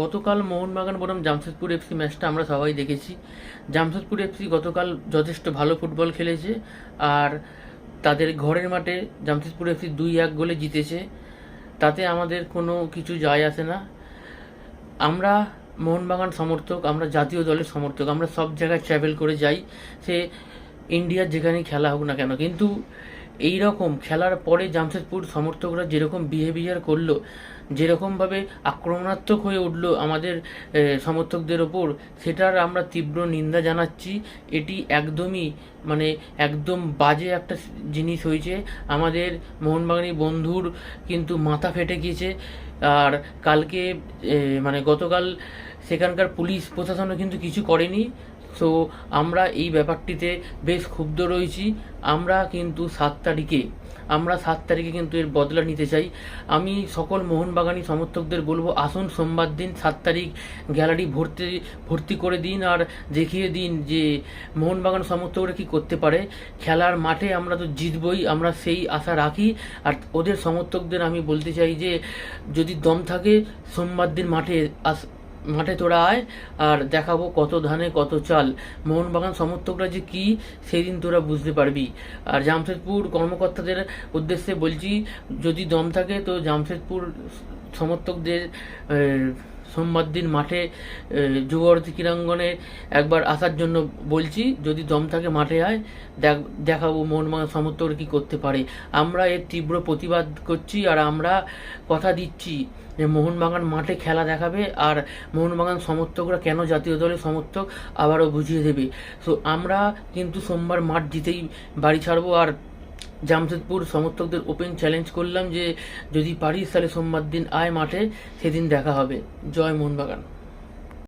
গতকাল মোহনবাগান বনাম জামশেদপুর এফসি ম্যাচটা আমরা সবাই দেখেছি। জামশেদপুর এফসি গতকাল যথেষ্ট ভালো ফুটবল খেলেছে, আর তাদের ঘরের মাঠে জামশেদপুর এফসি 2-1 গোলে জিতেছে। তাতে আমাদের কোনো কিছু যায় আসে না। আমরা মোহনবাগান সমর্থক, আমরা জাতীয় দলের সমর্থক, আমরা সব জায়গায় ট্রাভেল করে যাই, সে ইন্ডিয়ার যেখানেই খেলা হোক না কেন। কিন্তু এই রকম খেলার পরে জামশেদপুর সমর্থকরা যেরকম বিহেভিয়ার করলো, যেরকমভাবে আক্রমণাত্মক হয়ে উঠলো আমাদের সমর্থকদের ওপর, সেটার আমরা তীব্র নিন্দা জানাচ্ছি। এটি একদমই একদম বাজে একটা জিনিস হয়েছে। আমাদের মোহনবাগানি বন্ধুর কিন্তু মাথা ফেটে গিয়েছে। আর কালকে গতকাল সেখানকার পুলিশ প্রশাসনও কিন্তু কিছু করেনি। সো আমরা এই ব্যাপারটিতে বেশ ক্ষুব্ধ রয়েছি। আমরা কিন্তু 7 তারিখে কিন্তু এর বদলা নিতে চাই। আমি সকল মোহনবাগানি সমর্থকদের বলবো, আসুন সোমবার দিন 7 তারিখ গ্যালারি ভর্তি করে দিন, আর দেখিয়ে দিন যে মোহনবাগান সমর্থকরা কি করতে পারে। খেলার মাঠে আমরা তো জিতবই, আমরা সেই আশা রাখি। আর ওদের সমর্থকদের আমি বলতে চাই যে যদি দম থাকে সোমবার দিন মাঠে তোরা আয়, আর দেখাবো কত ধানে কত চাল। মোহনবাগান সমর্থকরা যে কি, সেদিন তোরা বুঝতে পারবি। আর জামশেদপুর কর্মকর্তাদের উদ্দেশ্যে বলছি, যদি দম থাকে তো জামশেদপুর সমর্থকদের সোমবার দিন মাঠে যুবভারতী ক্রীড়াঙ্গনে একবার আসার জন্য বলছি। যদি দম থাকে মাঠে আয়, দেখাবো মোহনবাগান সমর্থকরা কী করতে পারে। আমরা এর তীব্র প্রতিবাদ করছি, আর আমরা কথা দিচ্ছি যে মোহনবাগান মাঠে খেলা দেখাবে, আর মোহনবাগান সমর্থকরা কেন জাতীয় দলের সমর্থক আবারও বুঝিয়ে দেবে। সো আমরা কিন্তু সোমবার মাঠ জিতেই বাড়ি ছাড়বো। আর জামশেদপুর সমর্থকদের ওপেন চ্যালেঞ্জ করলাম যে যদি পারিস তাহলে সোমবার দিন আয় মাঠে, সেদিন দেখা হবে। জয় মোহনবাগান।